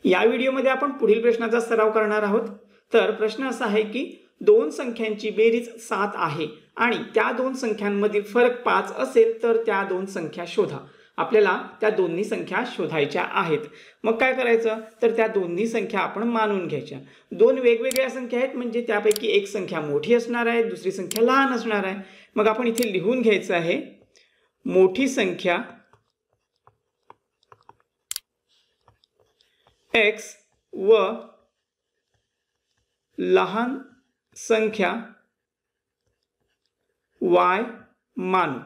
या व्हिडिओमध्ये आपण पुढील प्रश्नाचा सराव करणार आहोत। तर प्रश्न असा आहे की दोन संख्यांची बेरीज 7 आहे आणि त्या दोन संख्यांमधील फरक 5 असेल तर त्या दोन संख्या शोधा। आपल्याला त्या दोन्ही संख्या शोधायच्या आहेत। मग काय करायचं तर त्या दोन्ही संख्या आपण मानून घ्यायच्या। दोन वेगवेगळ्या संख्या आहेत म्हणजे त्यापैकी एक संख्या मोठी असणार आहे, दुसरी संख्या लहान असणार आहे। मग आपण इथे लिहून घ्यायचं आहे मोठी संख्या x व लहान संख्या y मानू।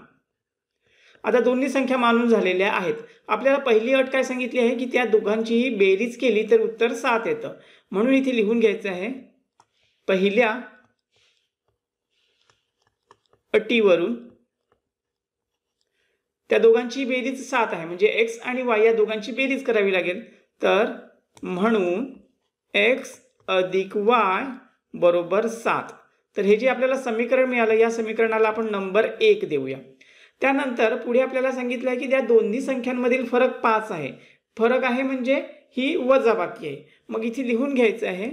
आता दोन्ही संख्या मानून झालेल्या आहेत। आपल्याला पहिली अट काय सांगितली आहे की त्या दोघांचीही बेरीज केली तर उत्तर 7 येतं। म्हणून इथे लिहून घ्यायचं आहे पहिल्या अटीवरून त्या दोघांची बेरीज 7 आहे म्हणजे x आणि y या दोघांची बेरीज करावी लागेल। तर म्हणून x अधिक y बरोबर 7। तर हे जे आपल्याला समीकरण मिळालं या समीकरणाला आपण नंबर 1 देऊया। त्यानंतर पुढे आपल्याला सांगितलं आहे की त्या दोन्ही संख्यांमधील फरक 5 आहे। फरक आहे म्हणजे ही वजाबाकी आहे। मग इथे लिहून घ्यायचं आहे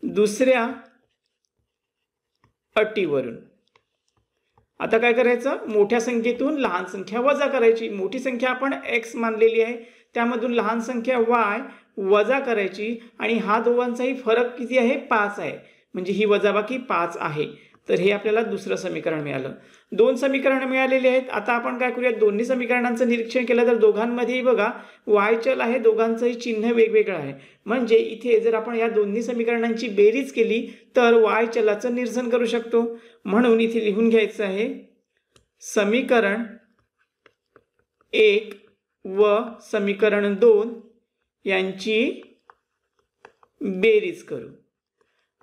दुसऱ्या अटीवरून। आता काय करायचं मोठ्या संख्येतून लहान संख्या वजा करायची। मोठी संख्या आपण x मानलेली आहे त्यामधून लहान संख्या y वजा करायची आणि हा दोघांचाही फरक किती आहे 5 आहे म्हणजे ही वजाबाकी 5 आहे। तर हे आपल्याला दुसरं समीकरण मिळालं। दोन समीकरण मिळालेली आहेत। आता आपण काय करूया दोन्ही समीकरणांचं निरीक्षण केलं तर दोघांमध्ये बघा y चल आहे, दोघांचंही चिन्ह वेगवेगळं आहे म्हणजे इथे जर आपण या दोन्ही समीकरणांची बेरीज केली तर y चलाचं निरसन करू शकतो। म्हणून इथे लिहून घ्यायचं आहे समीकरण 1 व समीकरण 2 यांची बेरीज करू।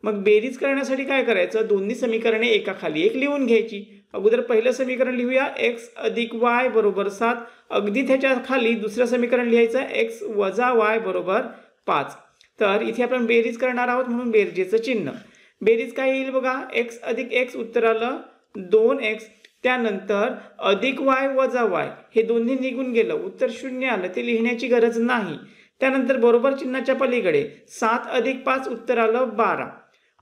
मग बेरीज करण्यासाठी काय करायचं दोन्ही समीकरणे एकाखाली एक लिहून घ्यायची। अगोदर पहिलं समीकरण लिहूया x अधिक y बरोबर 7। अगदी त्याच्या खाली दुसरं समीकरण लिहायचं x वजा y बरोबर 5। तर इथे आपण बेरीज करणार आहोत म्हणून बेरजेचं चिन्ह। बेरीज काय येईल बघा x अधिक x उत्तर आलं 2x। त्यानंतर अधिक y वजा y हे दोन्ही निघून गेलं उत्तर 0 आलं, ते लिहिण्याची गरज नाही। त्यानंतर बरोबर चिन्हाच्या पलीकडे 7 अधिक 5 उत्तर आलं 12।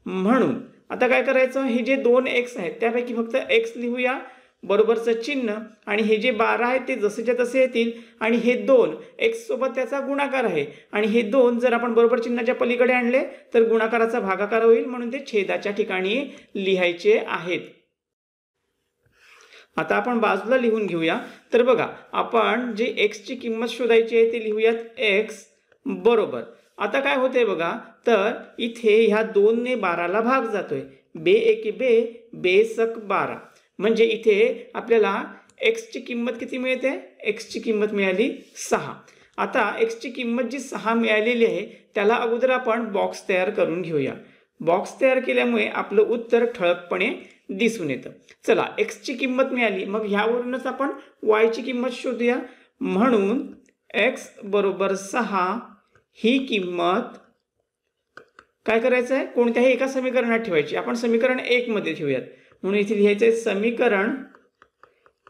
म्हणून आता काय करायचं हे जे 2x आहेत त्यापैकी फक्त x लिहूया बरोबरचं चिन्ह आणि हे जे 12 आहे ते जसेच्या तसे येतील आणि हे 2 x सोबत त्याचा गुणाकार आहे आणि हे 2 जर आपण बरोबर चिन्हाच्या पलीकडे आणले तर गुणाकाराचा भागाकार होईल म्हणून ते छेदाच्या ठिकाणी लिहायचे आहेत। आता आपण बाजूला लिहून घेऊया। तर बघा आपण जे x ची किंमत शोधायची आहे ते लिहूयात x बरोबर। आता काय होतंय बघा तर इथे ह्या 2 ने 12 ला भाग जातोय बे एके बे बे सक 12 म्हणजे इथे आपल्याला x ची किंमत किती मिळते x ची किंमत मिळाली 6। आता x ची किंमत जी 6 मिळालेली आहे त्याला अगोदर आपण बॉक्स तयार करून घेऊया। बॉक्स तयार केल्यामुळे आपलं उत्तर ठळकपणे दिसून येतं। चला x ची किंमत मिळाली मग ह्यावरूनच आपण y ची किंमत शोधूया। म्हणून x बरोबर 6 ही किंमत काय करायचं आहे कोणत्याही एका समीकरणात ठेवायची। आपण समीकरण 1 मध्ये ठेवूयात म्हणून इथे लिहायचं आहे समीकरण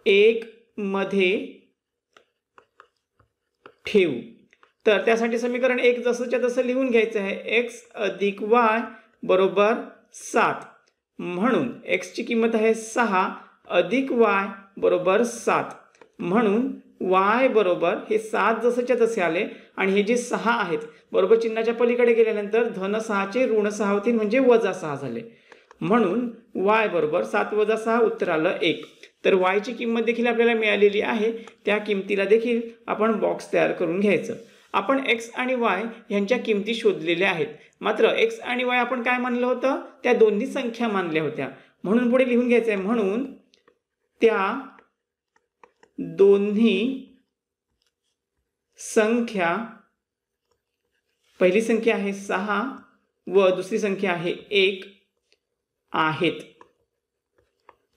1 मध्ये ठेवू। तर त्यासाठी समीकरण 1 जसंच्या तसं लिहून घ्यायचं आहे x अधिक y बरोबर 7। म्हणून x ची किंमत आहे 6 अधिक y बरोबर 7 म्हणून y बरोबर हे 7 जसंच्या तसे आले आणि हे जे 6 आहेत बरोबर चिन्हाच्या पलीकडे गेल्यानंतर धन 6 चे ऋण 6 होतील म्हणजे वजा 6 झाले। म्हणून y बरोबर 7 वजा 6 उत्तर आलं 1। तर y ची किंमत देखील आपल्याला मिळालेली आहे त्या किमतीला देखील आपण बॉक्स तयार करून घ्यायचं। आपण x आणि y यांच्या किमती शोधलेल्या आहेत मात्र x आणि y आपण काय मानलं होतं त्या दोन्ही संख्या मानल्या होत्या म्हणून पुढे लिहून घ्यायचं आहे म्हणून त्या दोन्ही संख्या पहिली संख्या आहे 6 व दुसरी संख्या आहे 1 आहेत।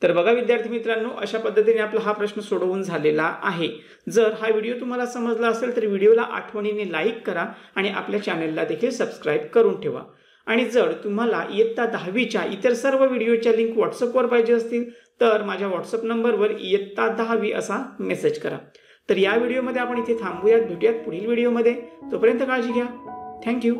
तर बघा विद्यार्थी मित्रांनो अशा पद्धतीने आपला हा प्रश्न सोडवून झालेला आहे। जर हा व्हिडिओ तुम्हाला समजला असेल तर व्हिडिओला आठवणीने लाईक करा आणि आपल्या चॅनलला देखील सबस्क्राइब करून ठेवा। आणि जर तुम्हाला इयत्ता 10वीच्या इतर सर्व व्हिडिओच्या लिंक व्हॉट्सअपवर पाहिजे असतील तर माझ्या व्हॉट्सअप नंबरवर इयत्ता 10वी असा मेसेज करा। तर या व्हिडिओमध्ये आपण इथे थांबूयात, भेटूयात पुढील व्हिडिओमध्ये. तोपर्यंत काळजी घ्या. थँक्यू.